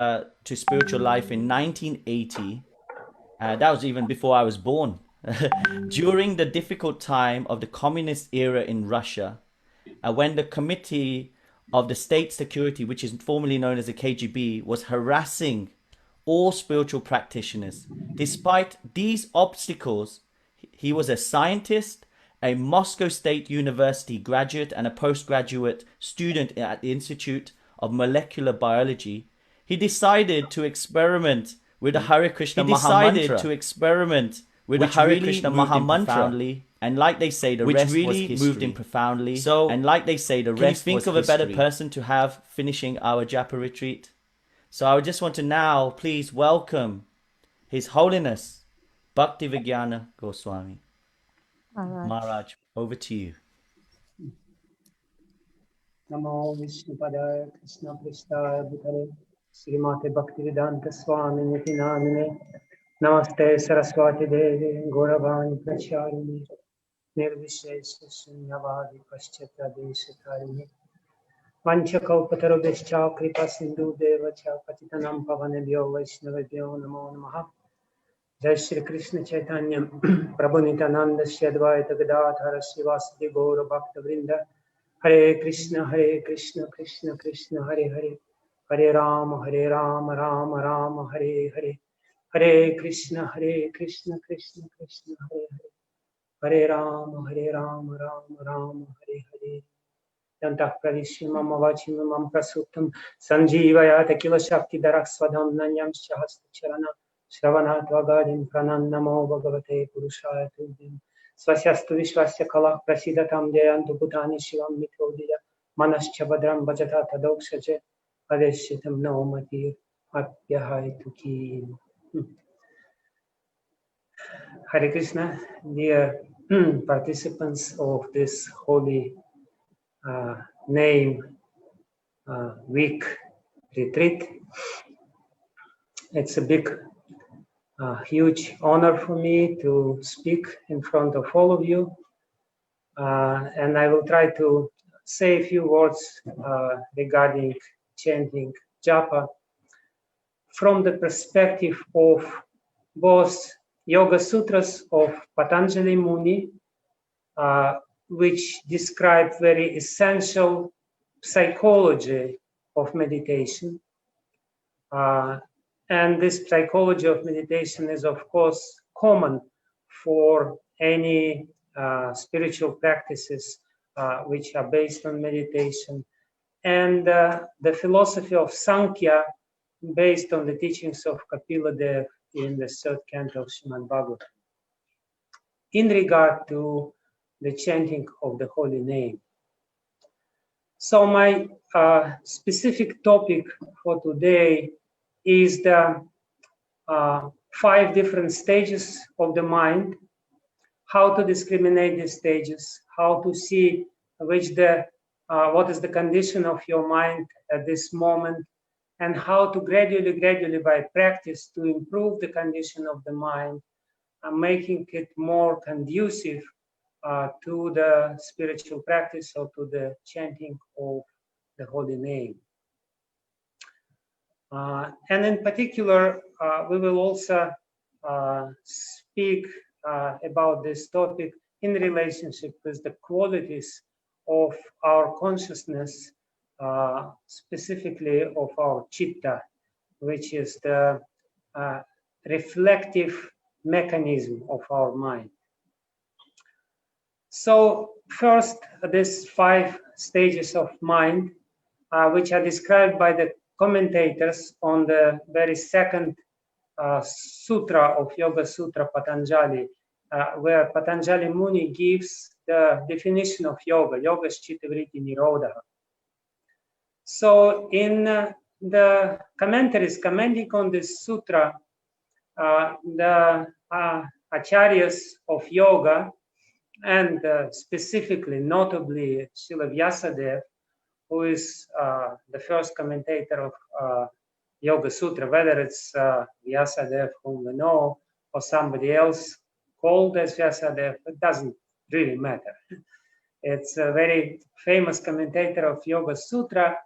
to spiritual life in 1980. That was even before I was born. During the difficult time of the communist era in Russia, when the Committee of the State Security, which is formerly known as the KGB, was harassing all spiritual practitioners. Despite these obstacles, he was a scientist, a Moscow State University graduate, and a postgraduate student at the Institute of Molecular Biology. He decided to experiment with the Hare Krishna Mahamantra. Which really moved him profoundly, and like they say, the rest was history. Moved him profoundly. So, and like they say, the rest was history. Can you think of a better person to have finishing our Japa retreat? So I just want to now please welcome His Holiness Bhakti Vijnana Goswami. Maharaj, over to you. Namo Vishnupadaya Krishna Pristaya Bhutale Srimate Bhakti Vedanta Swami Niti Namine Namaste Saraswati Devi Gauravani Pracharini Nirvishesha Sunyavadi Paschata Desatarini Vanchakalpatarubhishcha Kripa Sindhu Devacha Patitanam Pavanebhyo Vaishnavebhyo Namo Namaha Jai Shri Krishna Chaitanya Prabhu Nityananda Shri Advaita Gadadhara Srivasadi Gaura Bhakta Vrinda Hare Krishna Krishna Krishna Hare Hare Hare Rama Rama Rama Hare Hare Hare Krishna Krishna Krishna Hare Hare Hare Rama Rama Hare Hare Yantah Pravishimam Avachimam Prasuttam Sanjeevayata Kila Shakti Darak Swadam Nanyam Shahasta Charana Shravanat Vagadim Pranannamo Bhagavate Purushaya Tubhim Swasyastu Vishwasya Kala Prasidatam Jayantu Bhutani Shivam Mitrodaya Manascha Badram Bhajata Tadoksache Adeshitam Naumati Apyahai Tuki. Hare Krishna, dear participants of this holy name week retreat. It's a big, huge honor for me to speak in front of all of you. And I will try to say a few words regarding chanting Japa from the perspective of both Yoga Sutras of Patanjali Muni, which describe very essential psychology of meditation. And this psychology of meditation is, of course, common for any spiritual practices which are based on meditation. And the philosophy of Sankhya, based on the teachings of Kapila Dev in the third canto of Srimad Bhagavatam, in regard to the chanting of the holy name. So my specific topic for today is the 5 different stages of the mind, how to discriminate these stages, how to see what is the condition of your mind at this moment, and how to gradually by practice to improve the condition of the mind, making it more conducive to the spiritual practice or to the chanting of the holy name. And in particular, we will also speak about this topic in relationship with the qualities of our consciousness, specifically of our chitta, which is the reflective mechanism of our mind. So first, these 5 stages of mind, which are described by the commentators on the very second sutra of Yoga Sutra Patanjali, where Patanjali Muni gives the definition of yoga. Yoga is chitta vritti nirodha. So in the commentaries commenting on this sutra, the acharyas of yoga, and specifically, notably, Srila Vyasadeva, who is the first commentator of Yoga Sutra, whether it's Vyasadeva, whom we know, or somebody else called as Vyasadeva, it doesn't really matter. It's a very famous commentator of Yoga Sutra,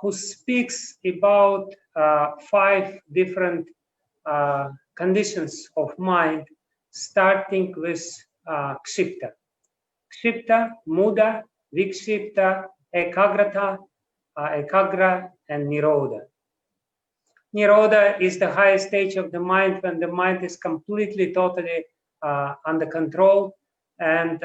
who speaks about 5 different conditions of mind, starting with kshipta. Kshipta, muda, vikshipta, ekagrata, ekagra, and nirodha. Nirodha is the highest stage of the mind when the mind is completely, totally under control. And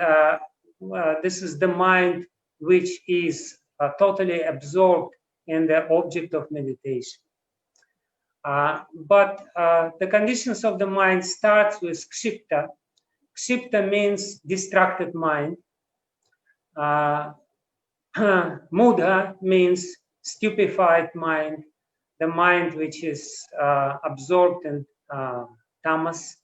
this is the mind which is totally absorbed in the object of meditation. But the conditions of the mind starts with kshipta. Kshipta means distracted mind. Mudha means stupefied mind, the mind which is absorbed in tamas.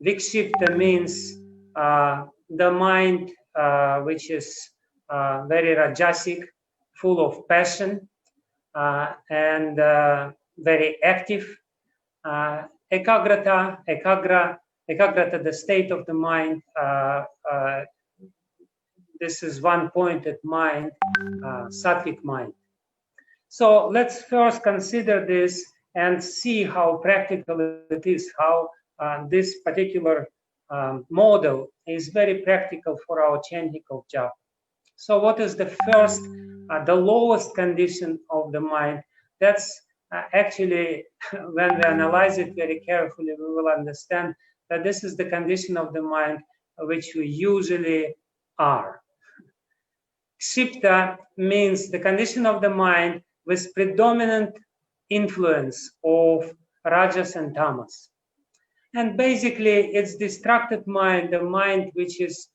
Vikshipta means the mind which is very rajasic, full of passion, and very active. Ekagrata, the state of the mind. This is one-pointed mind, sattvic mind. So let's first consider this and see how practical it is, how this particular model is very practical for our chanting of japa. So what is the first, the lowest condition of the mind? That's actually, when we analyze it very carefully, we will understand that this is the condition of the mind which we usually are. Kshipta means the condition of the mind with predominant influence of rajas and tamas. And basically, it's distracted mind, the mind which is,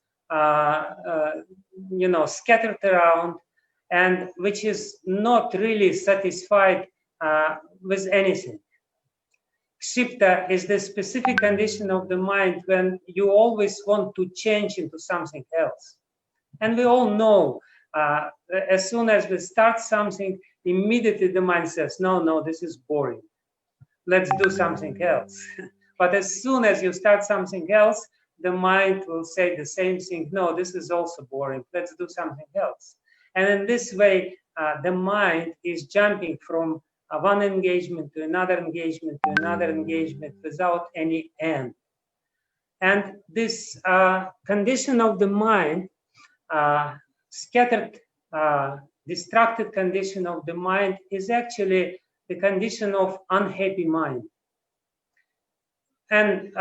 scattered around and which is not really satisfied with anything. Kshipta is the specific condition of the mind when you always want to change into something else. And we all know, as soon as we start something, immediately the mind says, no, this is boring. Let's do something else. But as soon as you start something else, the mind will say the same thing. No, this is also boring. Let's do something else. And in this way, the mind is jumping from one engagement to another engagement to another engagement without any end. And this condition of the mind, scattered, distracted condition of the mind, is actually the condition of unhappy mind. And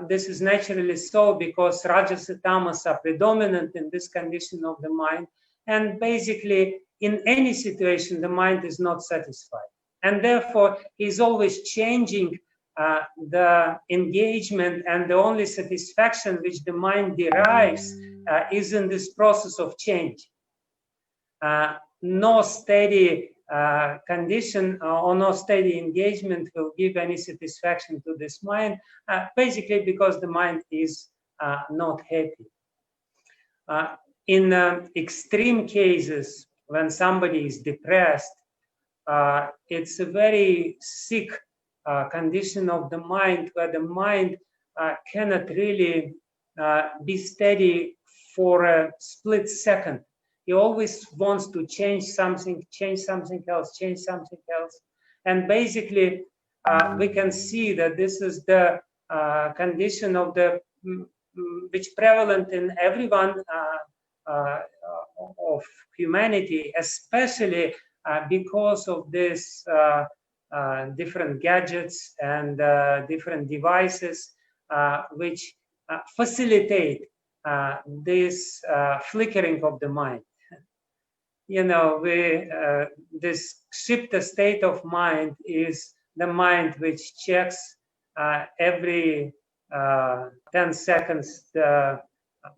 this is naturally so because rajas and tamas are predominant in this condition of the mind. And basically, in any situation, the mind is not satisfied. And therefore, he's always changing the engagement, and the only satisfaction which the mind derives is in this process of change. No steady condition or no steady engagement will give any satisfaction to this mind, basically because the mind is not happy. In extreme cases, when somebody is depressed, it's a very sick condition of the mind where the mind cannot really be steady for a split second. He always wants to change something else. And basically, we can see that this is the condition of the which prevalent in everyone of humanity, especially because of this different gadgets and different devices which facilitate this flickering of the mind. This kshipta state of mind is the mind which checks every 10 seconds the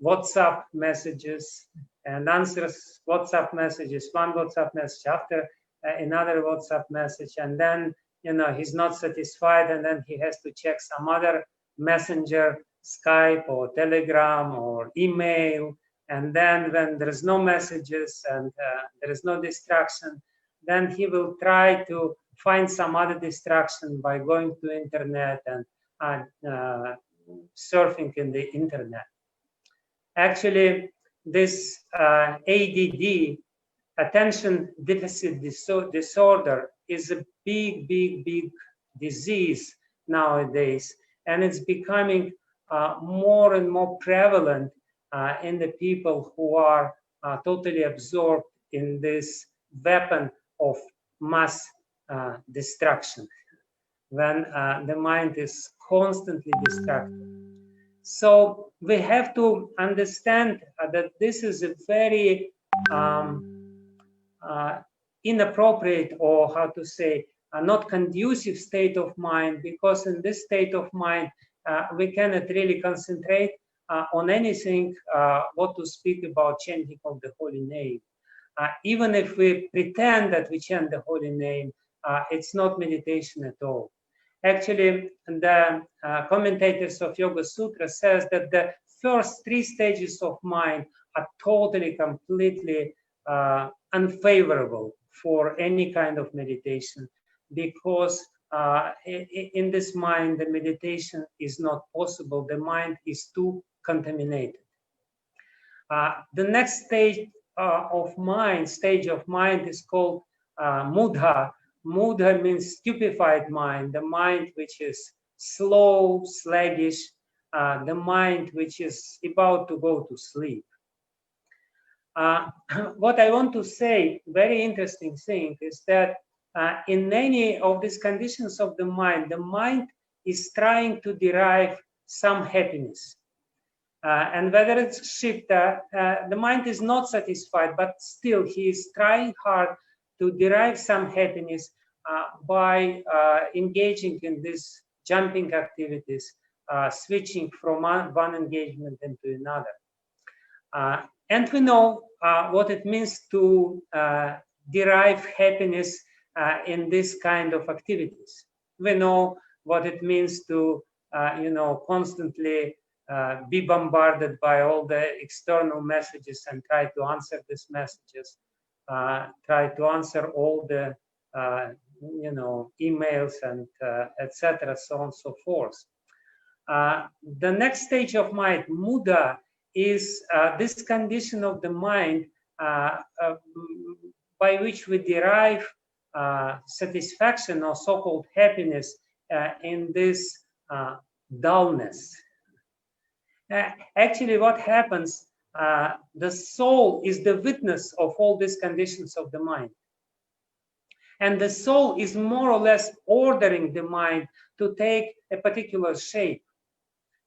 WhatsApp messages and answers WhatsApp messages, one WhatsApp message after another WhatsApp message, and then he's not satisfied, and then he has to check some other messenger, Skype or Telegram or email. And then when there is no messages and there is no distraction, then he will try to find some other distraction by going to internet and surfing in the internet. Actually, this ADD attention deficit disorder is a big disease nowadays, and it's becoming more and more prevalent in the people who are totally absorbed in this weapon of mass destruction, when the mind is constantly distracted. So we have to understand that this is a very inappropriate, or how to say, not conducive state of mind, because in this state of mind we cannot really concentrate on anything, what to speak about chanting of the holy name. Even if we pretend that we chant the holy name, it's not meditation at all. Actually, the commentators of Yoga Sutra says that the first 3 stages of mind are totally, completely unfavorable for any kind of meditation, because in this mind, the meditation is not possible. The mind is too contaminated. The next stage of mind is called Mudha. Mudha means stupefied mind, the mind which is slow, sluggish, the mind which is about to go to sleep. What I want to say, very interesting thing, is that in any of these conditions of the mind is trying to derive some happiness. And whether it's Shikta, the mind is not satisfied, but still he is trying hard to derive some happiness by engaging in these jumping activities, switching from one engagement into another. And we know what it means to derive happiness in this kind of activities. We know what it means to, constantly be bombarded by all the external messages and try to answer these messages, try to answer all the emails and etc., so on and so forth. The next stage of mind, Muda, is this condition of the mind by which we derive satisfaction or so-called happiness in this dullness. Actually, what happens, the soul is the witness of all these conditions of the mind. And the soul is more or less ordering the mind to take a particular shape,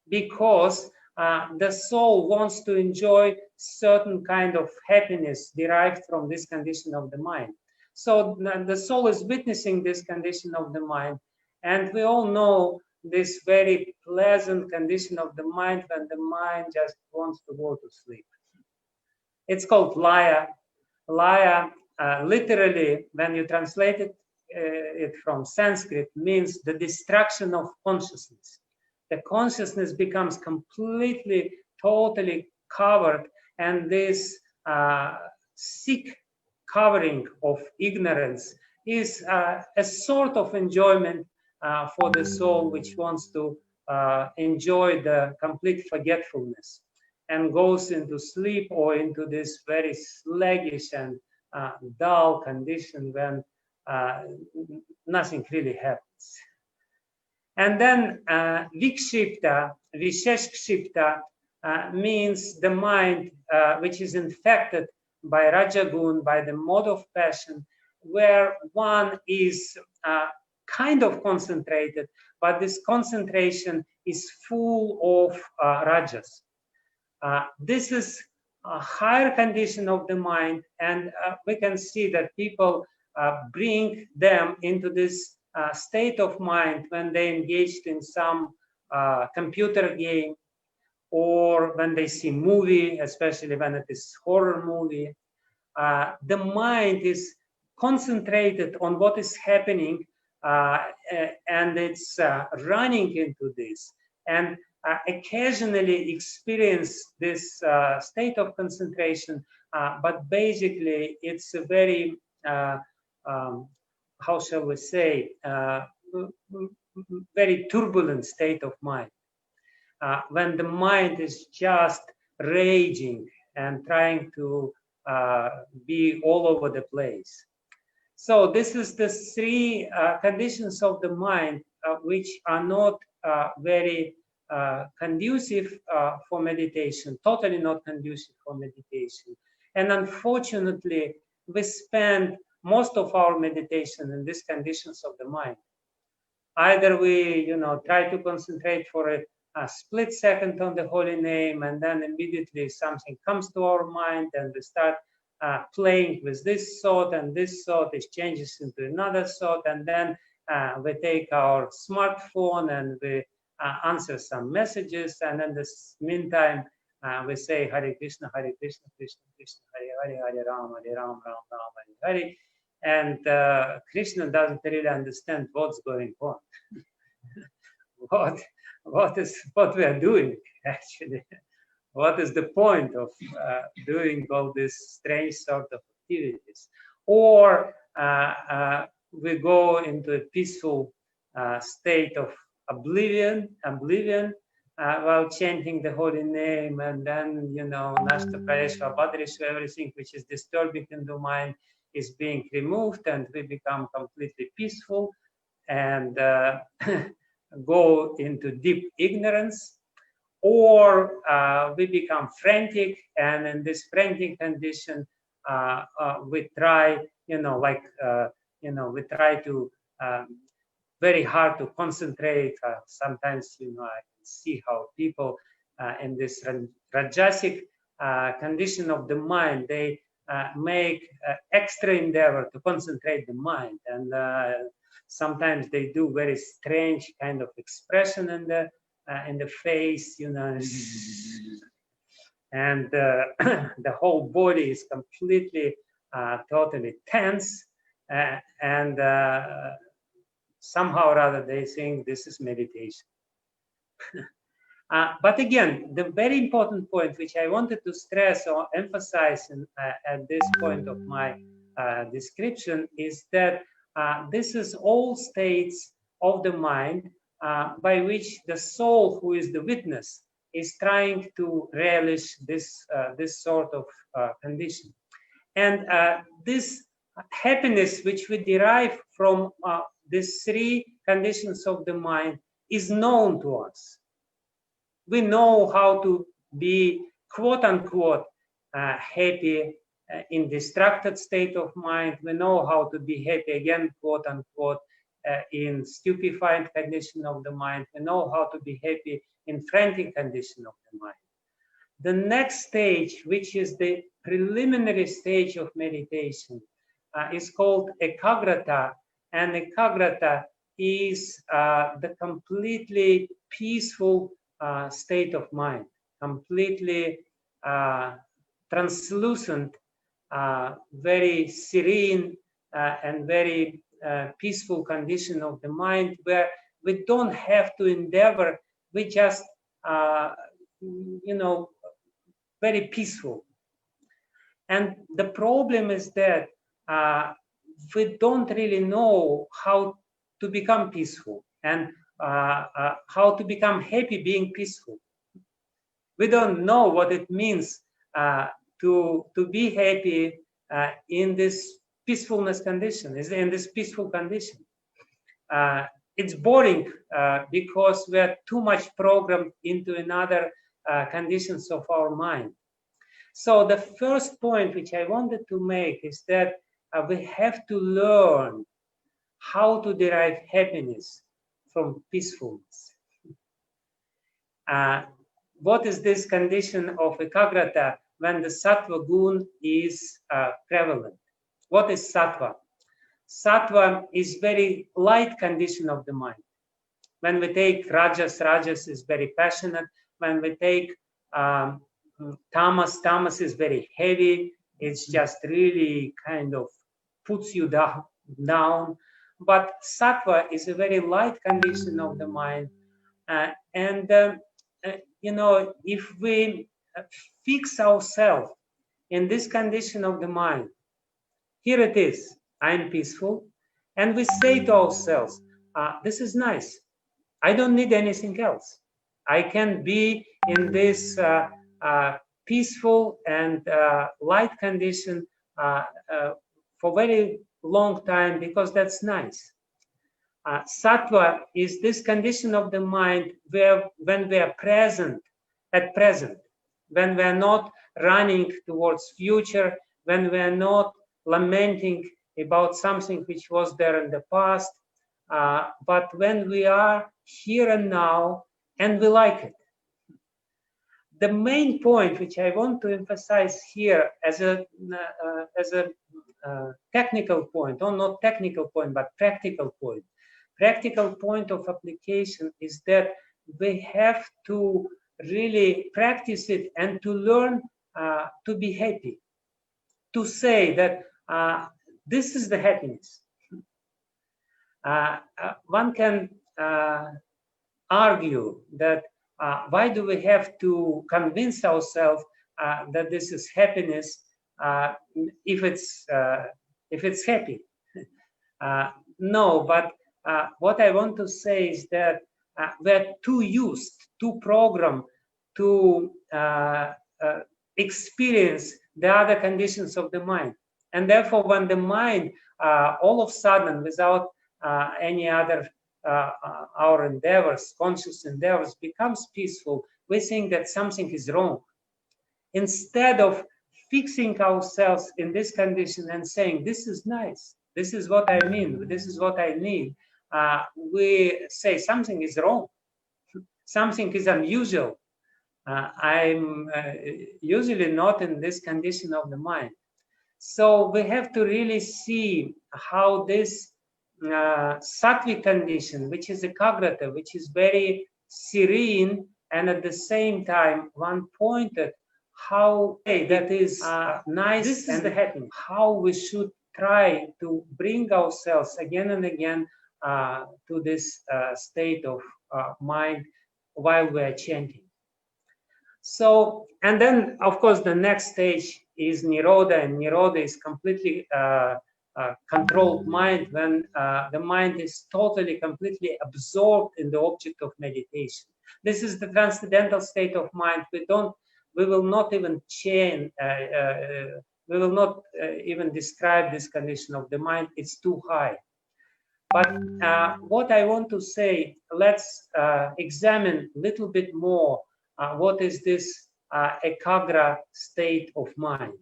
because the soul wants to enjoy certain kind of happiness derived from this condition of the mind. So the soul is witnessing this condition of the mind, and we all know this very pleasant condition of the mind when the mind just wants to go to sleep. It's called laya. Laya, literally, when you translate it from Sanskrit, means the distraction of consciousness. The consciousness becomes completely, totally covered, and this thick covering of ignorance is a sort of enjoyment for the soul, which wants to enjoy the complete forgetfulness and goes into sleep, or into this very sluggish and dull condition when nothing really happens. And then vikshipta, visheshkshipta, means the mind which is infected by rajagun, by the mode of passion, where one is kind of concentrated, but this concentration is full of rajas. This is a higher condition of the mind, and we can see that people bring them into this state of mind when they engaged in some computer game, or when they see movie, especially when it is horror movie. The mind is concentrated on what is happening, and it's running into this, and occasionally experience this state of concentration, but basically it's a very how shall we say, very turbulent state of mind, when the mind is just raging and trying to be all over the place. So this is the three conditions of the mind which are not very conducive for meditation, totally not conducive for meditation. And unfortunately, we spend most of our meditation in these conditions of the mind. Either we, try to concentrate for a split second on the holy name, and then immediately something comes to our mind, and we start playing with this thought, and this thought is changes into another thought, and then we take our smartphone and we answer some messages, and in this meantime we say Hare Krishna, Krishna Krishna, Hare Hare, Hare Ram, Ram Hare Hare. And Krishna doesn't really understand what's going on. what we are doing actually? What is the point of doing all these strange sort of activities? Or we go into a peaceful state of oblivion while chanting the holy name, and then Nashta Prayeshva Bhadrashva, everything which is disturbing in the mind is being removed, and we become completely peaceful and go into deep ignorance. Or we become frantic, and in this frantic condition we try we try to very hard to concentrate. Sometimes I can see how people in this rajasic condition of the mind, they make extra endeavor to concentrate the mind, and sometimes they do very strange kind of expression in the face, and the whole body is completely totally tense, and somehow or other they think this is meditation. But again, the very important point which I wanted to stress or emphasize at this point of my description is that this is all states of the mind by which the soul, who is the witness, is trying to relish this sort of condition. And this happiness which we derive from these three conditions of the mind is known to us. We know how to be, quote unquote, happy in distracted state of mind. We know how to be happy, again, quote unquote, in stupefied condition of the mind. We know how to be happy in frantic condition of the mind. The next stage, which is the preliminary stage of meditation, is called ekagrata, and ekagrata is the completely peaceful state of mind, completely translucent, very serene and very peaceful condition of the mind, where we don't have to endeavor, we just very peaceful. And the problem is that we don't really know how to become peaceful and how to become happy being peaceful. We don't know what it means to be happy in this peacefulness condition, in this peaceful condition. It's boring because we are too much programmed into another conditions of our mind. So the first point which I wanted to make is that we have to learn how to derive happiness from peacefulness. What is this condition of ekagrata when the sattva gun is prevalent? What is sattva? Sattva is very light condition of the mind. When we take rajas, rajas is very passionate. When we take tamas, tamas is very heavy. It's just really kind of puts you down. But sattva is a very light condition of the mind. If we fix ourselves in this condition of the mind, here it is, I'm peaceful. And we say to ourselves, this is nice. I don't need anything else. I can be in this peaceful and light condition for very long time, because that's nice. Sattva is this condition of the mind where, when we are present, at present, when we are not running towards future, when we are not lamenting about something which was there in the past, but when we are here and now and we like it. The main point which I want to emphasize here as a technical point, or not technical point, but practical point. Practical point of application is that we have to really practice it and to learn to be happy, to say that this is the happiness. One can argue that why do we have to convince ourselves that this is happiness if it's happy? No, but what I want to say is that we're too used, too programmed to experience the other conditions of the mind. And therefore, when the mind all of a sudden, without any other our endeavors, conscious endeavors, becomes peaceful, we think that something is wrong. Instead of fixing ourselves in this condition and saying, this is nice, this is what I mean, this is what I need, we say something is wrong, something is unusual. I'm usually not in this condition of the mind. So we have to really see how this sattvic condition, which is ekagrata, which is very serene, and at the same time one-pointed, how that is nice. This is the happiness. How we should try to bring ourselves again and again to this state of mind while we are chanting. So, and then of course the next stage is nirodha, and nirodha is completely controlled mind, when the mind is totally, completely absorbed in the object of meditation. This is the transcendental state of mind. We will not even change, we will not even describe this condition of the mind. It's too high. But what I want to say, let's examine a little bit more what is this ekagra state of mind.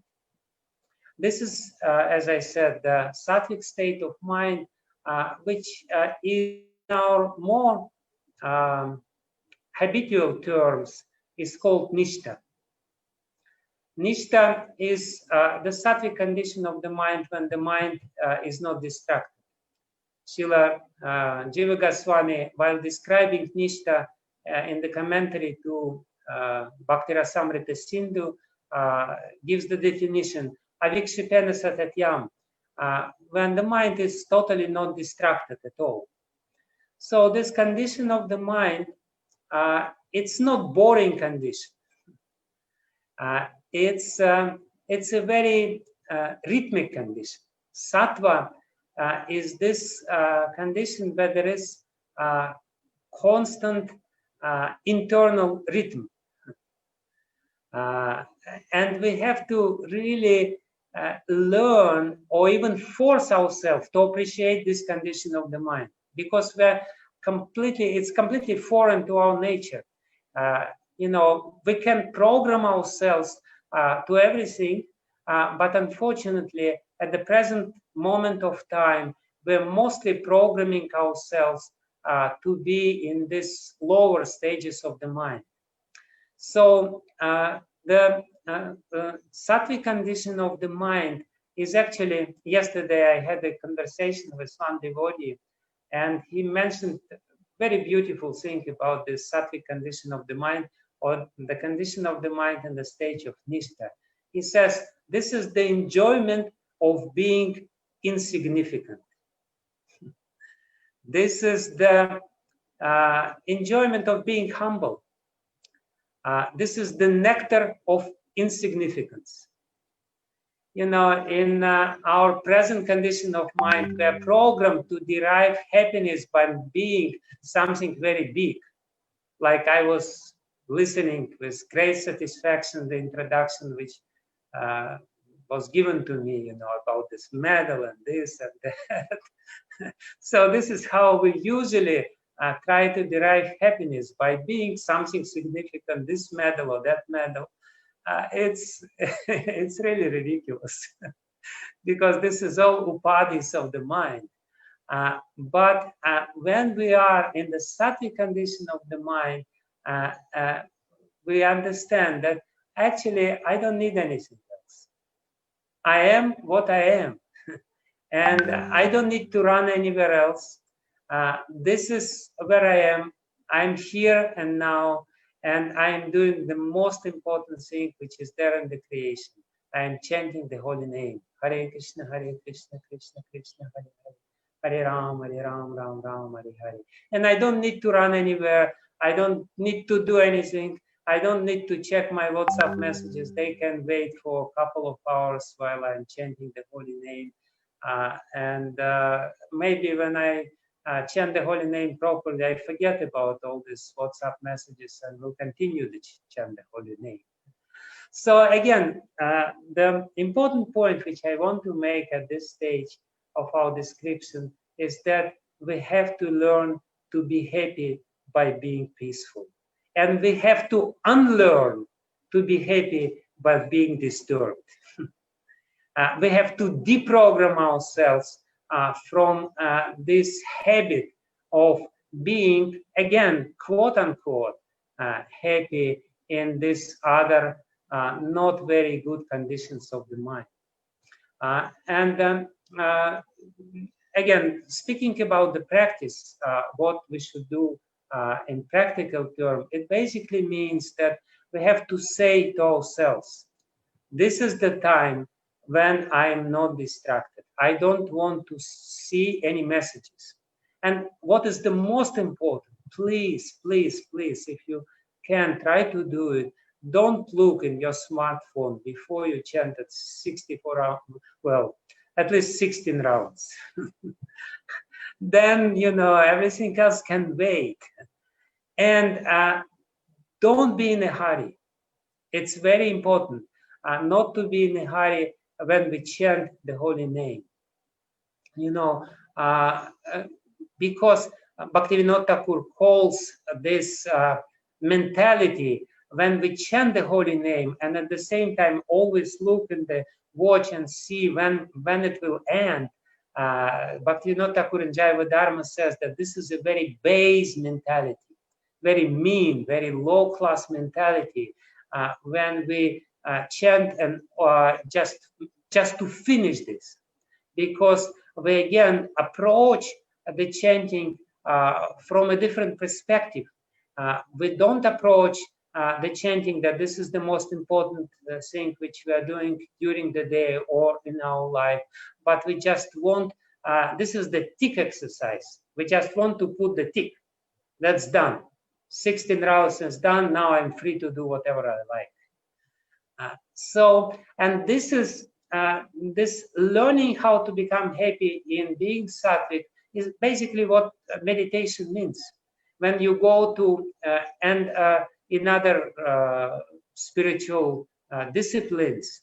This is, as I said, the sattvic state of mind, which in our more habitual terms is called nishta. Nishta is the sattvic condition of the mind when the mind is not distracted. Srila Jiva Goswami, while describing nishta in the commentary to Bhakti Rasamrita Sindhu, gives the definition, avikshipena satatyam, when the mind is totally not distracted at all. So this condition of the mind, it's not boring condition. It's a very rhythmic condition. Sattva is this condition where there is constant internal rhythm. And we have to really learn, or even force ourselves to appreciate this condition of the mind, because it's completely foreign to our nature. You know, we can program ourselves to everything, but unfortunately, at the present moment of time, we're mostly programming ourselves to be in these lower stages of the mind. So the sattvic condition of the mind is actually, yesterday I had a conversation with one devotee, and he mentioned a very beautiful thing about this sattvic condition of the mind, or the condition of the mind in the stage of nishta. He says, this is the enjoyment of being insignificant. This is the enjoyment of being humble. This is the nectar of insignificance. You know, in our present condition of mind, we are programmed to derive happiness by being something very big. Like I was listening with great satisfaction the introduction which was given to me, you know, about this medal and this and that. So this is how we usually try to derive happiness, by being something significant, this medal or that medal. It's it's really ridiculous because this is all upadhis of the mind. But when we are in the sattvic condition of the mind, we understand that actually I don't need anything else. I am what I am, and I don't need to run anywhere else. This is where I am. I'm here and now, and I'm doing the most important thing which is there in the creation. I'm chanting the holy name. Hare Krishna, Krishna Krishna, Hare Hare. Hare Ram, Ram Ram, Hare Hare. And I don't need to run anywhere. I don't need to do anything. I don't need to check my WhatsApp messages. They can wait for a couple of hours while I'm chanting the holy name. And maybe when I chant the holy name properly, I forget about all these WhatsApp messages and will continue to chant the holy name. So again, the important point which I want to make at this stage of our description is that we have to learn to be happy by being peaceful. And we have to unlearn to be happy by being disturbed. We have to deprogram ourselves from this habit of being, again, quote unquote, happy in this other not very good conditions of the mind. Again, speaking about the practice, what we should do in practical terms, it basically means that we have to say to ourselves, this is the time when I am not distracted. I don't want to see any messages. And what is the most important, please, please, please, if you can, try to do it. Don't look in your smartphone before you chanted 64 rounds, well, at least 16 rounds. Then, you know, everything else can wait. And don't be in a hurry. It's very important not to be in a hurry when we chant the holy name. You know, because Bhaktivinoda Thakur calls this mentality when we chant the holy name and at the same time always look in the watch and see when it will end. Bhaktivinoda Thakur in Jaiva Dharma says that this is a very base mentality, very mean, very low-class mentality when we chant and just to finish this, because we again approach the chanting from a different perspective. We don't approach the chanting that this is the most important thing which we are doing during the day or in our life, but we just want, this is the tick exercise. We just want to put the tick. That's done. 16 rounds is done. Now I'm free to do whatever I like. And this is this learning how to become happy in being sattvic is basically what meditation means. When you go to in other spiritual disciplines,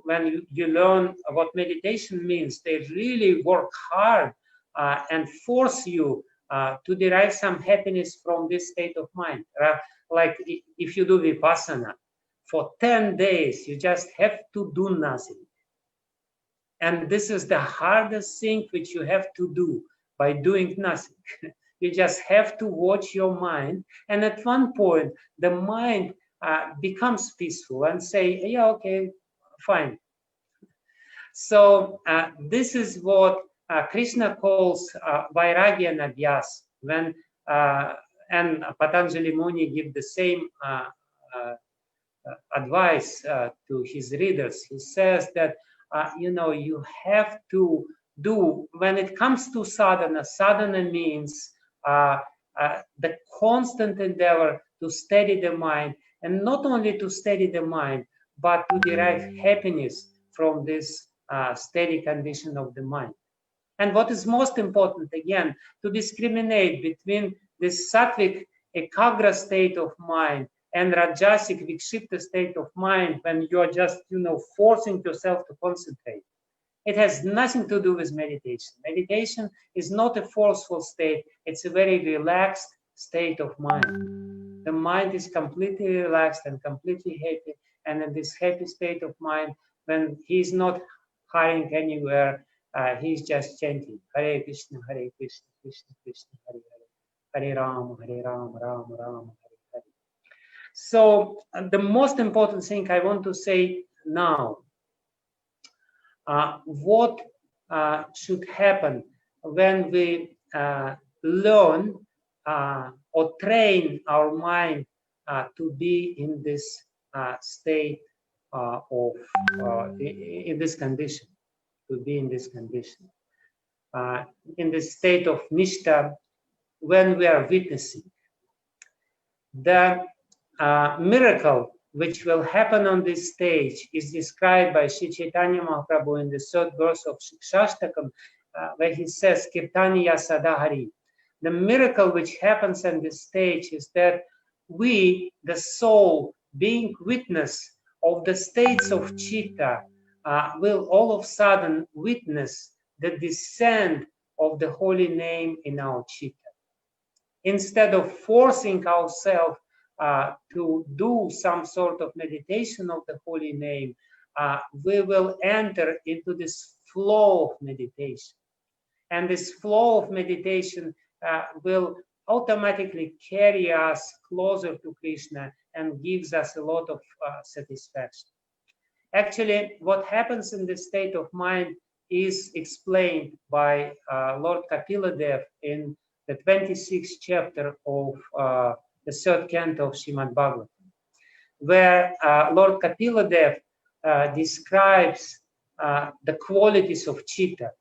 when you learn what meditation means, they really work hard and force you to derive some happiness from this state of mind. Like if you do vipassana, for 10 days, you just have to do nothing. And this is the hardest thing which you have to do by doing nothing. You just have to watch your mind. And at one point, the mind becomes peaceful and say, yeah, okay, fine. So this is what Krishna calls Vairagya Nabhyas. When, and Patanjali Muni give the same advice to his readers. He says that, you have to do, when it comes to sadhana, sadhana means the constant endeavor to steady the mind, and not only to steady the mind, but to derive happiness from this steady condition of the mind. And what is most important, again, to discriminate between this sattvic ekagra state of mind and rajasic vikshipta state of mind when you're just, forcing yourself to concentrate. It has nothing to do with meditation. Meditation is not a forceful state. It's a very relaxed state of mind. The mind is completely relaxed and completely happy. And in this happy state of mind, when he's not hurrying anywhere, he's just chanting Hare Krishna, Krishna Krishna, Hare Hare, Hare Rama, Rama Rama, Hare Hare. So the most important thing I want to say now, what should happen when we learn or train our mind to be in this state in this condition, to be in this condition, in this state of nishta, when we are witnessing. The miracle which will happen on this stage is described by Sri Chaitanya Mahaprabhu in the 3rd verse of Shikshashtakam, where he says, Kirtaniya Sadahari. The miracle which happens on this stage is that we, the soul, being witness of the states of Chitta, will all of a sudden witness the descent of the holy name in our Chitta. Instead of forcing ourselves to do some sort of meditation of the holy name, we will enter into this flow of meditation. And this flow of meditation will automatically carry us closer to Krishna and gives us a lot of satisfaction. Actually, what happens in this state of mind is explained by Lord Kapila in the 26th chapter of the 3rd canto of Srimad Bhagavatam, where Lord Kapila describes the qualities of Chitta.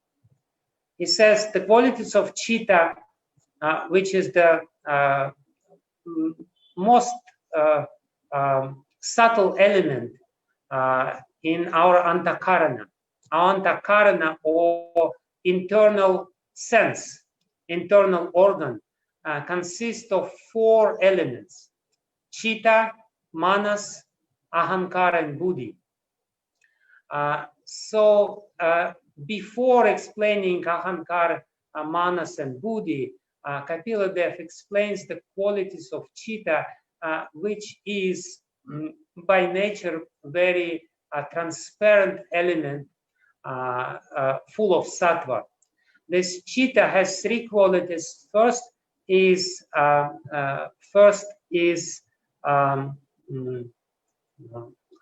He says the qualities of Chitta, which is the most subtle element in our antakarana. Our antakarana, or internal sense, internal organ, consists of 4 elements: Chitta, Manas, Ahankara, and Buddhi. So before explaining Ahankara, Manas, and Buddhi, Kapila Dev explains the qualities of Chitta, which is by nature very transparent element, full of sattva. This Chitta has 3 qualities. First is how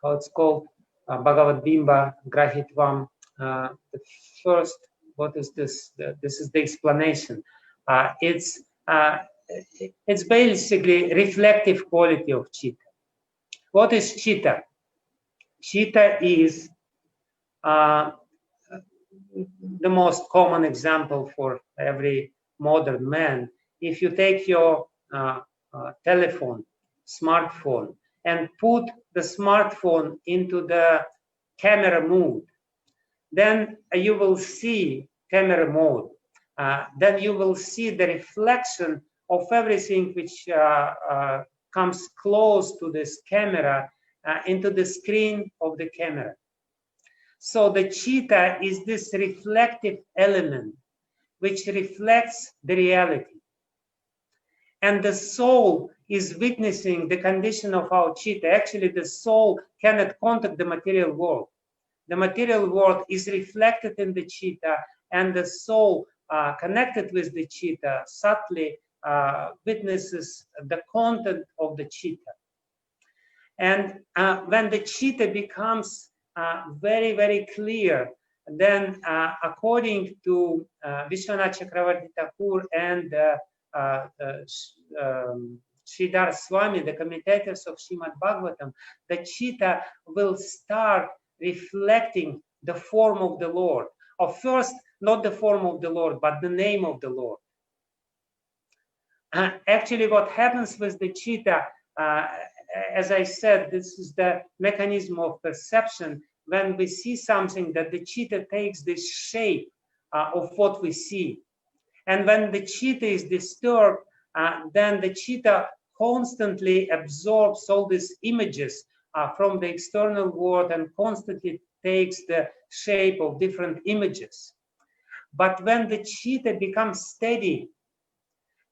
it's called, Bhagavad Bimba Grahitvam. The first, what is this? This is the explanation. It's basically reflective quality of Chitta. What is Chitta? Chitta is the most common example for every modern man. If you take your telephone, smartphone, and put the smartphone into the camera mode, then you will see camera mode. Then you will see the reflection of everything which comes close to this camera into the screen of the camera. So the Chitta is this reflective element which reflects the reality. And the soul is witnessing the condition of our Chitta. Actually, the soul cannot contact the material world. The material world is reflected in the Chitta, and the soul connected with the Chitta subtly witnesses the content of the Chitta. And when the Chitta becomes very, very clear, then according to Vishwanath Chakravarti Thakur and Sridhar Swami, the commentators of Srimad Bhagavatam, the Chitta will start reflecting the form of the Lord. Or first, not the form of the Lord, but the name of the Lord. Actually, what happens with the Chitta, as I said, this is the mechanism of perception. When we see something, that the Chitta takes this shape of what we see. And when the Chitta is disturbed, then the chitta constantly absorbs all these images from the external world and constantly takes the shape of different images. But when the chitta becomes steady,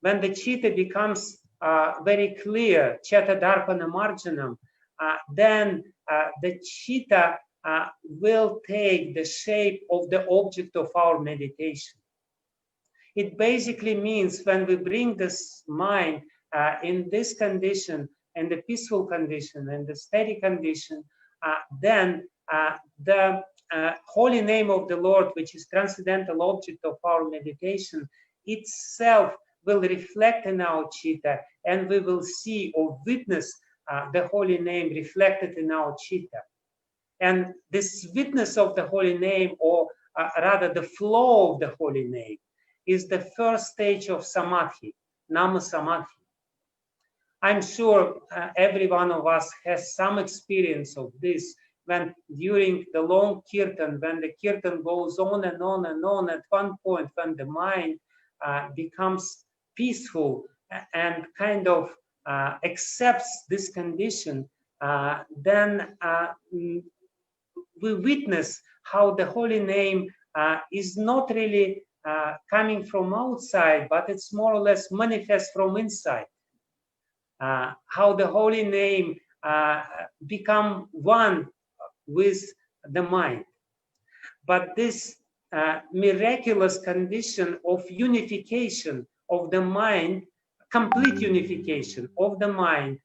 when the chitta becomes very clear, chitta darpana marjanam, then the chitta will take the shape of the object of our meditation. It basically means when we bring this mind in this condition, in the peaceful condition, in the steady condition, then the holy name of the Lord, which is transcendental object of our meditation, itself will reflect in our chitta, and we will see or witness the holy name reflected in our chitta. And this witness of the holy name, or rather the flow of the holy name, is the first stage of samadhi, nama samadhi. I'm sure every one of us has some experience of this, when during the long kirtan, when the kirtan goes on and on and on, at one point when the mind becomes peaceful and kind of accepts this condition, then we witness how the holy name is not really coming from outside, but it's more or less manifest from inside. How the holy name become one with the mind. But this miraculous condition of unification of the mind, complete unification of the mind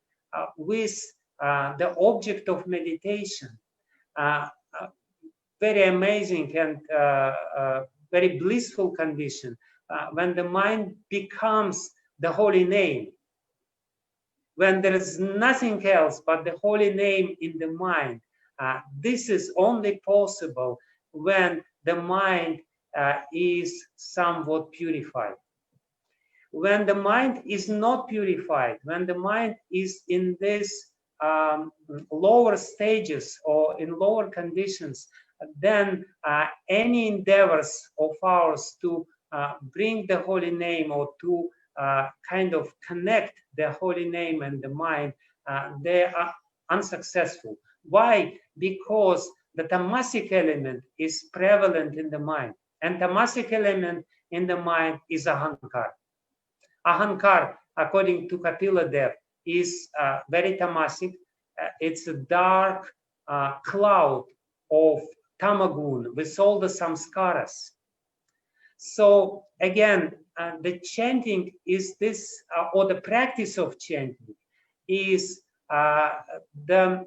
with the object of meditation, very amazing and very blissful condition when the mind becomes the holy name, when there is nothing else but the holy name in the mind. This is only possible when the mind is somewhat purified. When the mind is not purified, when the mind is in this lower stages or in lower conditions, then any endeavors of ours to bring the holy name or to kind of connect the holy name and the mind, they are unsuccessful. Why? Because the tamasic element is prevalent in the mind, and tamasic element in the mind is ahankar. Ahankar, according to Kapila Dev, is very tamasic. It's a dark cloud of tamagun with all the samskaras. So again, the chanting is this, or the practice of chanting is the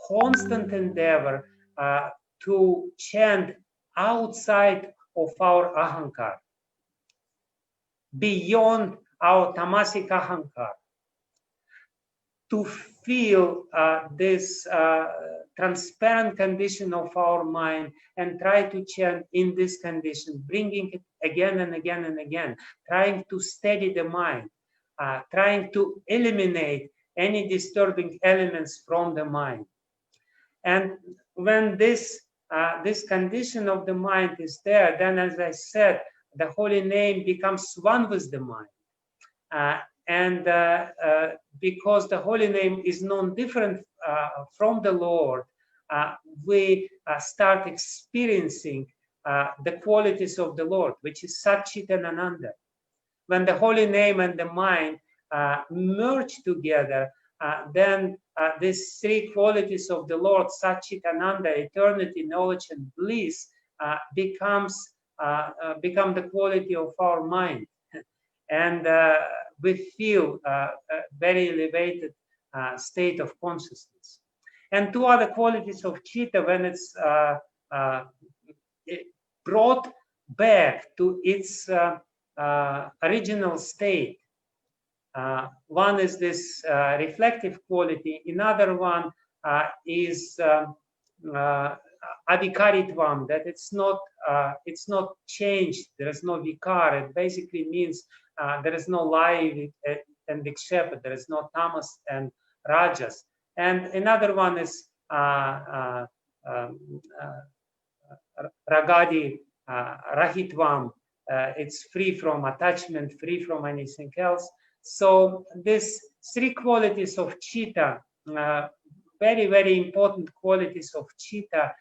constant endeavor to chant outside of our ahankar, beyond our tamasic ahankar, to feel this transparent condition of our mind and try to chant in this condition, bringing it again and again and again, trying to steady the mind, trying to eliminate any disturbing elements from the mind. And when this condition of the mind is there, then, as I said, the holy name becomes one with the mind. And because the holy name is non-different from the Lord, we start experiencing the qualities of the Lord, which is Sat Chit and Ananda. When the holy name and the mind merge together, then these three qualities of the Lord, Sat Chit Ananda, eternity, knowledge, and bliss, become the quality of our mind. And we feel a very elevated state of consciousness. And two other qualities of chitta, when it's brought back to its original state. One is this reflective quality. Another one is adhikaritvam, that it's not changed. There is no vikar. It basically means there is no lie and vikshepa. There is no tamas and rajas. And another one is ragadi rahitvam, it's free from attachment, free from anything else. So these three qualities of chitta, very, very important qualities of chitta,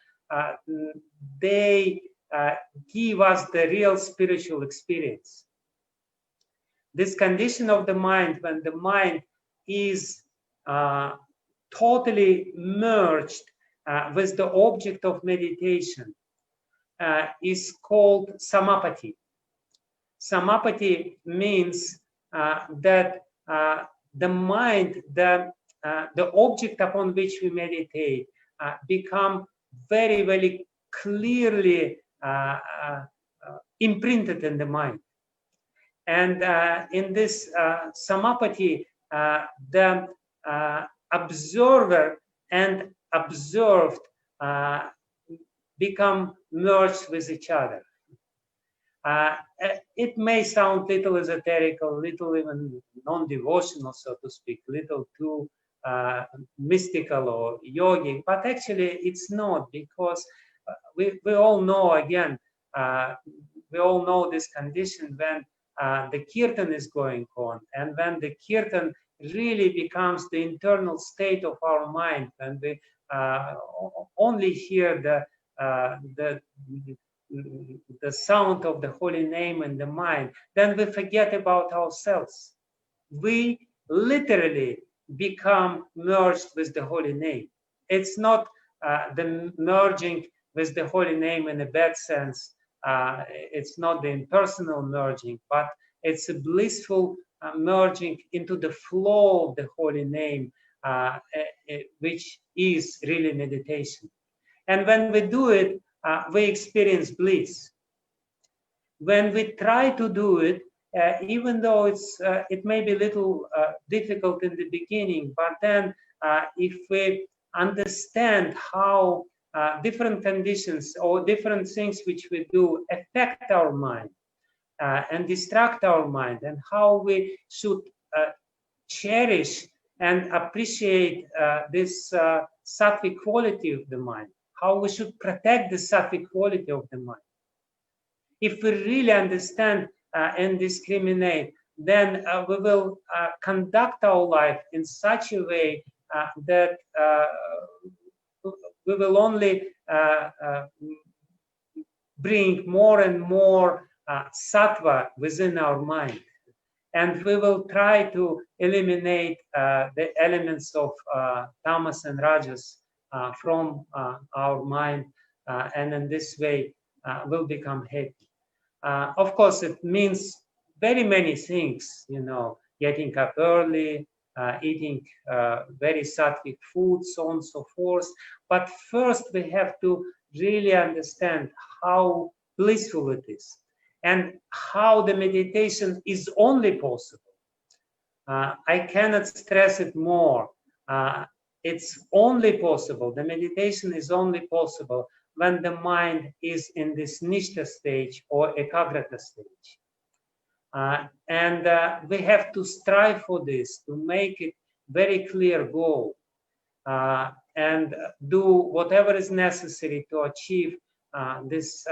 they give us the real spiritual experience. This condition of the mind, when the mind is totally merged with the object of meditation, is called samapati. Samapati means that the mind, the object upon which we meditate, become very, very clearly imprinted in the mind. And in this samapati, the observer and observed become merged with each other. It may sound little esoterical, little even non-devotional, so to speak, little too mystical or yogic, but actually it's not, because we all know, again, we all know this condition when the kirtan is going on, and when the kirtan really becomes the internal state of our mind, when we only hear the sound of the holy name in the mind, then we forget about ourselves. We literally become merged with the holy name. It's not the merging with the holy name in a bad sense. It's not the impersonal merging, but it's a blissful merging into the flow of the holy name, which is really meditation. And when we do it, we experience bliss. When we try to do it, even though it may be a little difficult in the beginning, but then if we understand how different conditions or different things which we do affect our mind and distract our mind, and how we should cherish and appreciate this sattvic quality of the mind, how we should protect the sattvic quality of the mind. If we really understand and discriminate, then we will conduct our life in such a way that we will only bring more and more sattva within our mind. And we will try to eliminate the elements of tamas and rajas from our mind, and in this way we'll become happy. Of course, it means very many things, getting up early, eating very sattvic food, so on and so forth. But first, we have to really understand how blissful it is, and how the meditation is only possible. I cannot stress it more. It's only possible. The meditation is only possible when the mind is in this nishta stage or ekagrata stage. And we have to strive for this, to make it very clear goal, and do whatever is necessary to achieve this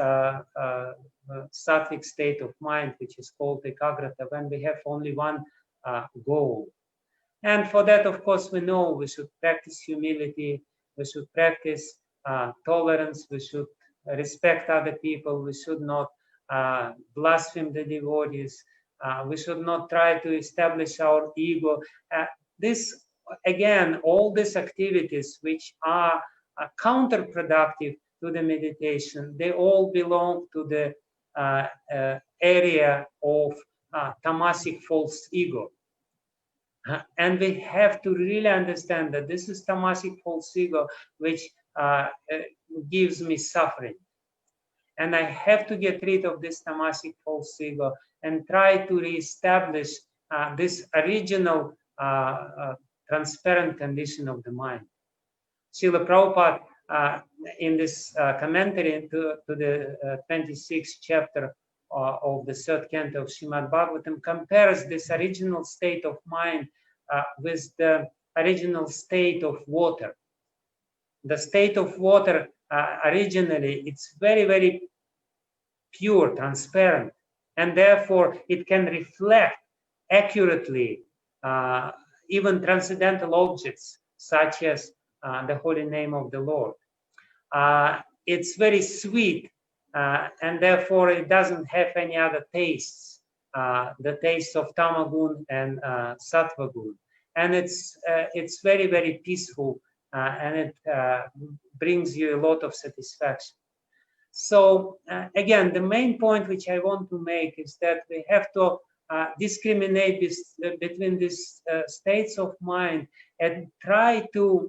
sattvic state of mind, which is called ekagrata, when we have only one goal. And for that, of course, we know we should practice humility, we should practice tolerance, we should respect other people, we should not blaspheme the devotees, we should not try to establish our ego. This, again, all these activities which are counterproductive to the meditation, they all belong to the area of tamasic false ego. And we have to really understand that this is tamasic false ego which gives me suffering. And I have to get rid of this tamasic false ego and try to reestablish this original transparent condition of the mind. Srila Prabhupada, in this commentary to the 26th chapter of the third canto of Srimad Bhagavatam, compares this original state of mind with the original state of water. The state of water originally, it's very, very pure, transparent. and therefore it can reflect accurately even transcendental objects such as the holy name of the Lord. It's very sweet, and therefore it doesn't have any other tastes, the taste of Tamagun and Sattvagun. And it's very, very peaceful, and it brings you a lot of satisfaction. So again, the main point which I want to make is that we have to discriminate between these states of mind and try to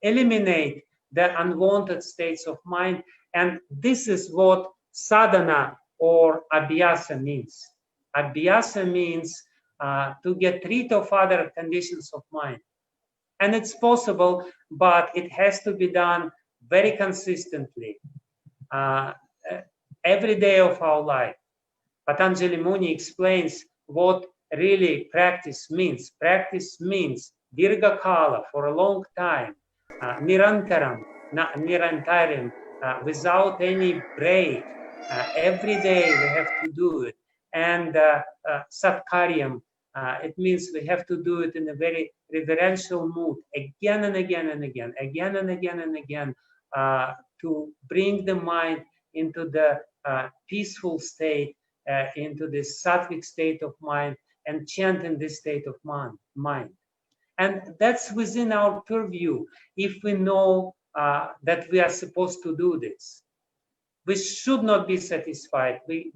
eliminate the unwanted states of mind. And this is what sadhana or abhyasa means. Abhyasa means to get rid of other conditions of mind. And it's possible, but it has to be done very consistently, every day of our life. Patanjali Muni explains what really practice means. Practice means dirgha kala, for a long time, nirantaram, nirantaram, without any break. Every day we have to do it. And satkaryam, it means we have to do it in a very reverential mood, again and again and again, again and again and again, to bring the mind into the peaceful state, into this sattvic state of mind, and chant in this state of mind. And that's within our purview if we know that we are supposed to do this. We should not be satisfied. We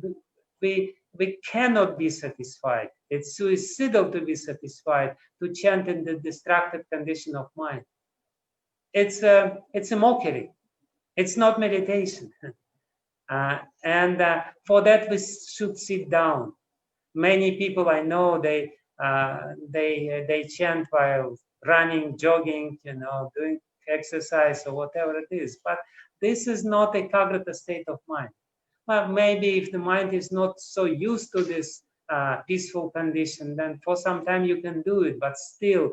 cannot be satisfied. It's suicidal to be satisfied, to chant in the distracted condition of mind. It's a mockery. It's not meditation. And for that we should sit down. Many people I know, they chant while running, jogging, doing exercise or whatever it is. But this is not a kagrata state of mind. Well, maybe if the mind is not so used to this peaceful condition, then for some time you can do it. But still,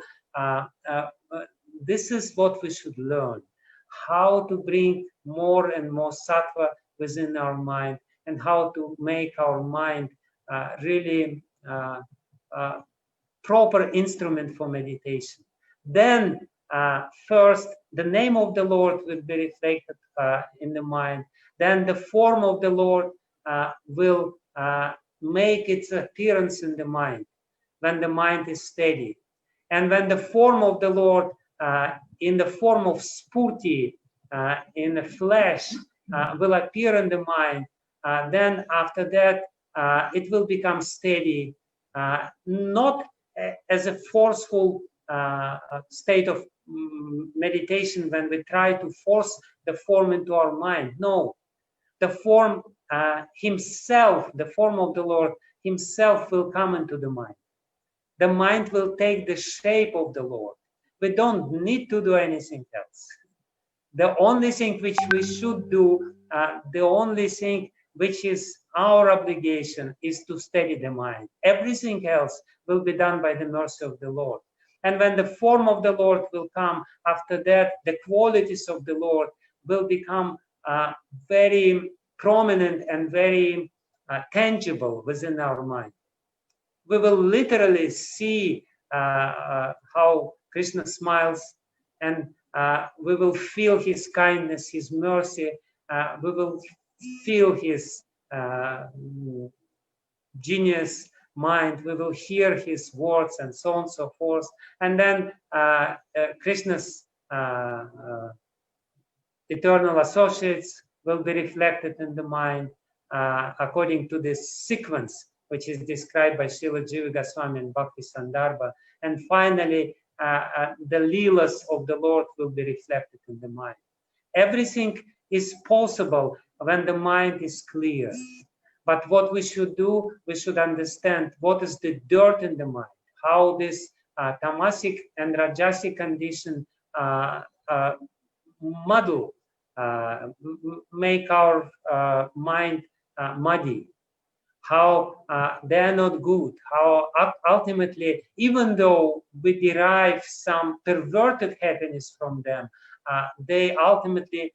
this is what we should learn: how to bring more and more sattva within our mind, and how to make our mind really proper instrument for meditation. Then first, the name of the Lord will be reflected in the mind. Then the form of the Lord will make its appearance in the mind when the mind is steady. And when the form of the Lord, in the form of spurti, in the flesh, will appear in the mind, then after that, it will become steady, not as a forceful state of meditation when we try to force the form into our mind. No, the form himself, the form of the Lord himself will come into the mind. The mind will take the shape of the Lord. We don't need to do anything else. The only thing which we should do, the only thing which is our obligation, is to steady the mind. Everything else will be done by the mercy of the Lord. And when the form of the Lord will come, after that, the qualities of the Lord will become very prominent and very tangible within our mind. We will literally see how Krishna smiles, and we will feel his kindness, his mercy. We will feel his genius mind. We will hear his words, and so on and so forth. And then Krishna's eternal associates will be reflected in the mind according to this sequence, which is described by Srila Jiva Goswami and Bhakti Sandarbha. And finally, the leelas of the Lord will be reflected in the mind. Everything is possible when the mind is clear. But what we should do, we should understand what is the dirt in the mind, how this tamasic and rajasic condition muddle, make our mind muddy, how they are not good, how ultimately, even though we derive some perverted happiness from them, they ultimately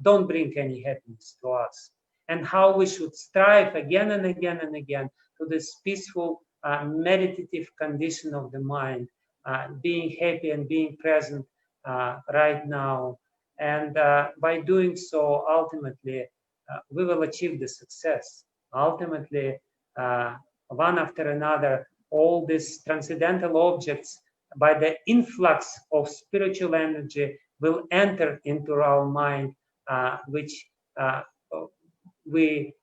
don't bring any happiness to us. and how we should strive again and again and again to this peaceful meditative condition of the mind, being happy and being present right now. And by doing so, ultimately, we will achieve the success. Ultimately, one after another, all these transcendental objects, by the influx of spiritual energy, will enter into our mind, which we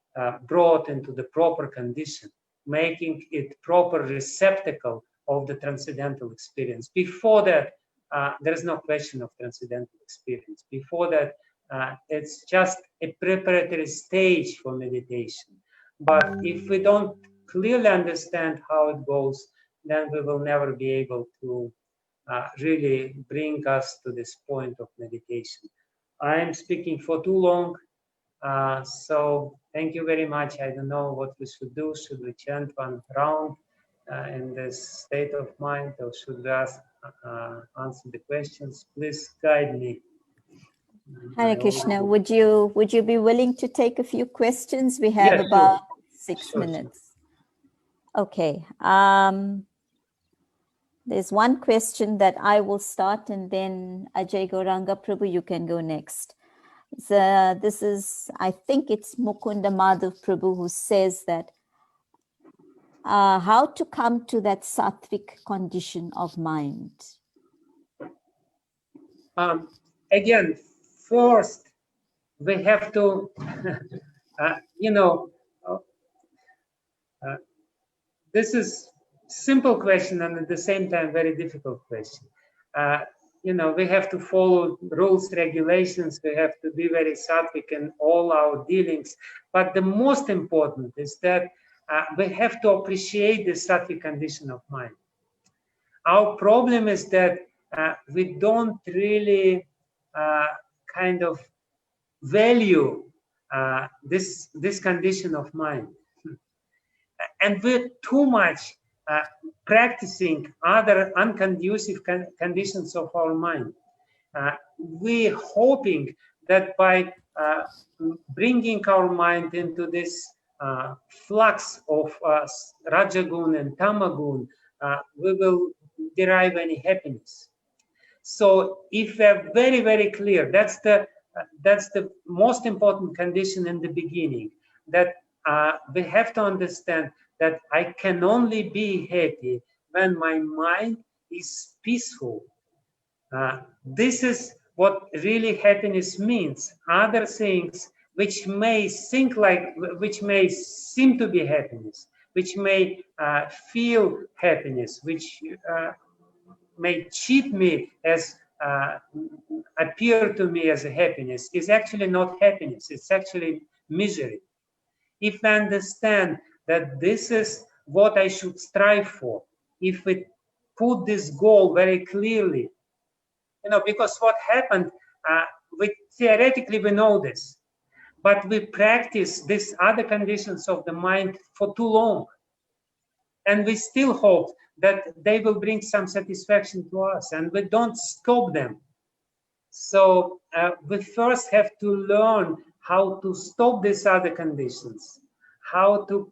brought into the proper condition, making it proper receptacle of the transcendental experience. Before that, there is no question of transcendental experience. Before that, it's just a preparatory stage for meditation. But if we don't clearly understand how it goes, then we will never be able to really bring us to this point of meditation. I am speaking for too long. So thank you very much. I don't know what we should do. Should we chant one round in this state of mind, or should we answer the questions? Please guide me. Hare Krishna. Would you be willing to take a few questions? We have about 6 minutes. Okay. There's one question that I will start, and then Ajay Gauranga Prabhu, you can go next. This is, I think it's Mukunda Madhav Prabhu who says that how to come to that sattvic condition of mind. Again, first we have to, this is simple question and at the same time very difficult question. We have to follow rules, regulations. We have to be very sattvic in all our dealings. But the most important is that we have to appreciate the sattvic condition of mind. Our problem is that we don't really kind of value this condition of mind. And we're too much practicing other unconducive conditions of our mind. We're hoping that by bringing our mind into this flux of Rajagun and Tamagun, we will derive any happiness. So if we're very, very clear, that's the most important condition in the beginning, that we have to understand that I can only be happy when my mind is peaceful. This is what really happiness means. Other things which may seem to be happiness, which may feel happiness, which may cheat me as appear to me as a happiness, is actually not happiness. It's actually misery. If I understand that this is what I should strive for, if we put this goal very clearly, because what happened, theoretically we know this, but we practice these other conditions of the mind for too long, and we still hope that they will bring some satisfaction to us, and we don't stop them. So we first have to learn how to stop these other conditions, how to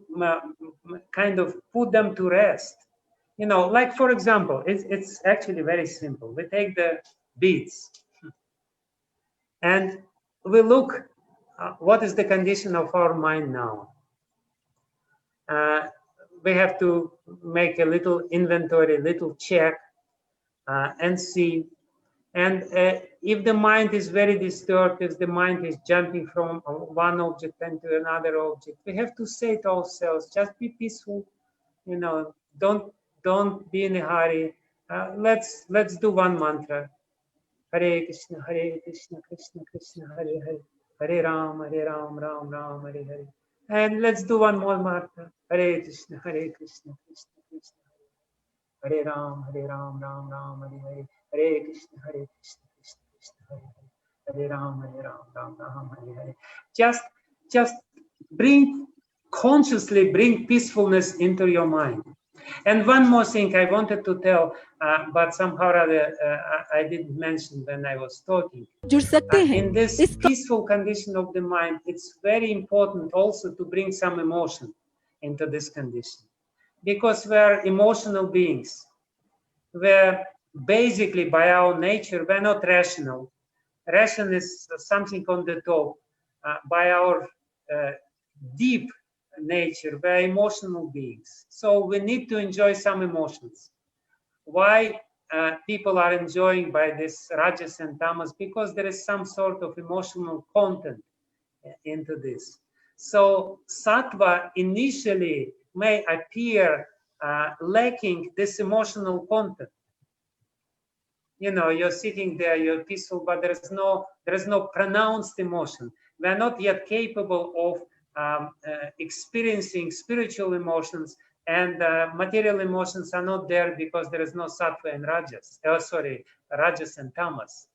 kind of put them to rest. Like for example, it's actually very simple. We take the beads and we look what is the condition of our mind now. We have to make a little inventory, little check, and see. And if the mind is very disturbed, if the mind is jumping from one object into another object, we have to say to ourselves, just be peaceful, don't be in a hurry. Let's do one mantra. Hare Krishna, Krishna Krishna, Hare Hare, Hare Ram, Ram Ram, Hare Hare. And let's do one more mantra. Hare Krishna, Krishna Krishna, Hare Ram, Ram Ram, Hare Hare. Hare Krishna, Krishna Krishna, Hare Hare. Hare Ram, Ram Ram, Hare Hare. Just consciously bring peacefulness into your mind. And one more thing I wanted to tell, but somehow or other, I didn't mention when I was talking. जुड़ सकते हैं In this इस peaceful condition of the mind, it's very important also to bring some emotion into this condition, because we're emotional beings. We're basically, by our nature, we're not rational. Ration is something on the top. By our deep nature, we're emotional beings. So we need to enjoy some emotions. Why people are enjoying by this rajas and tamas? Because there is some sort of emotional content into this. So sattva initially may appear lacking this emotional content. You know, you're sitting there, you're peaceful, but there is no pronounced emotion. We're not yet capable of experiencing spiritual emotions, and material emotions are not there because there is no sattva and rajas. Rajas and tamas.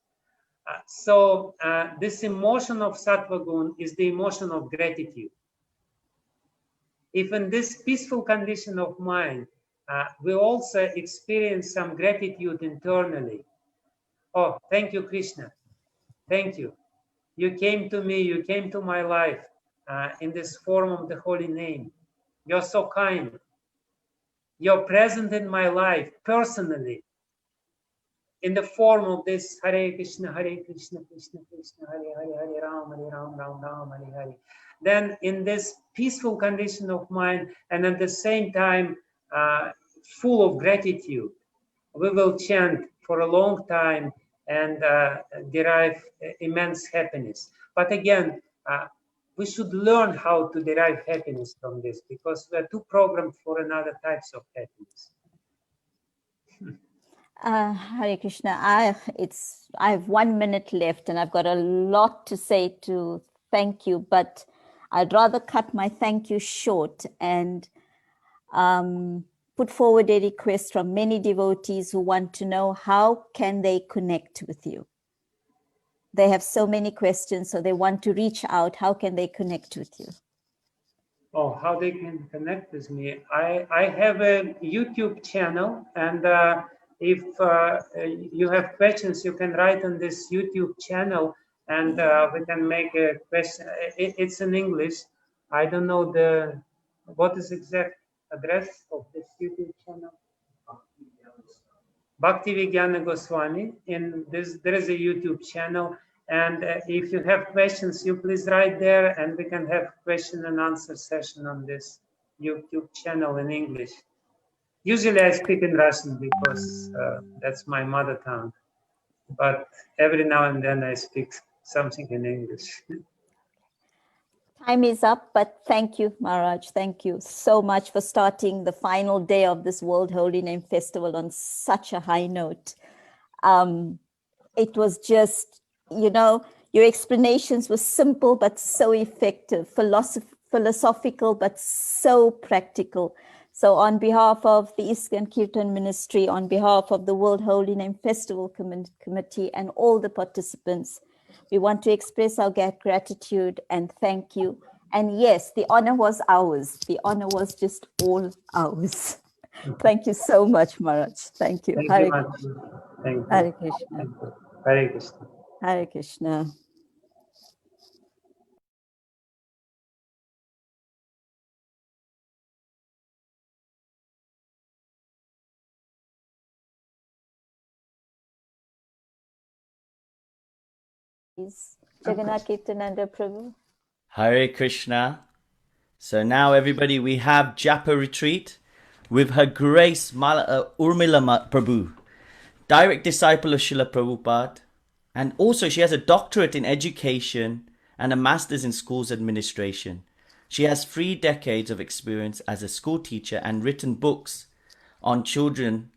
So this emotion of sattva gun is the emotion of gratitude. If in this peaceful condition of mind, we also experience some gratitude internally. Oh, thank you, Krishna. Thank you. You came to me, you came to my life in this form of the holy name. You're so kind. You're present in my life personally in the form of this Hare Krishna, Krishna Krishna, Hare Hare, Hare Ram, Ram Ram, Hare Hare. Then in this peaceful condition of mind, and at the same time full of gratitude, we will chant for a long time and derive immense happiness. But again, we should learn how to derive happiness from this, because we are too programmed for another types of happiness. Hare Krishna, I have 1 minute left and I've got a lot to say to thank you, but I'd rather cut my thank you short and put forward a request from many devotees who want to know how can they connect with you. They have so many questions, so they want to reach out. How can they connect with you? Oh, how they can connect with me? I have a YouTube channel, and if you have questions, you can write on this YouTube channel, and we can make a question. It's in English. I don't know what is exact address of this YouTube channel. Bhakti Vijnana Goswami. There is a YouTube channel, and if you have questions, you please write there, and we can have question and answer session on this YouTube channel in English. Usually I speak in Russian because that's my mother tongue, but every now and then I speak something in English. Time is up, but thank you, Maharaj. Thank you so much for starting the final day of this World Holy Name Festival on such a high note. It was just, you know, your explanations were simple but so effective, philosophical but so practical. So on behalf of the ISKCON Kirtan Ministry, on behalf of the World Holy Name Festival Committee and all the participants, we want to express our gratitude and thank you. And yes, the honor was ours. The honor was just all ours. Thank you so much, Maharaj. Thank you. Thank Hare you, Krishna. Thank you. Hare Krishna. Thank you. Hare Krishna. Hare Krishna. Jagannath Kirtananda Prabhu. Hare Krishna. So now everybody, we have Japa retreat with Her Grace Urmila Prabhu, direct disciple of Srila Prabhupada. And also she has a doctorate in education and a master's in schools administration. She has 3 decades of experience as a school teacher and written books on children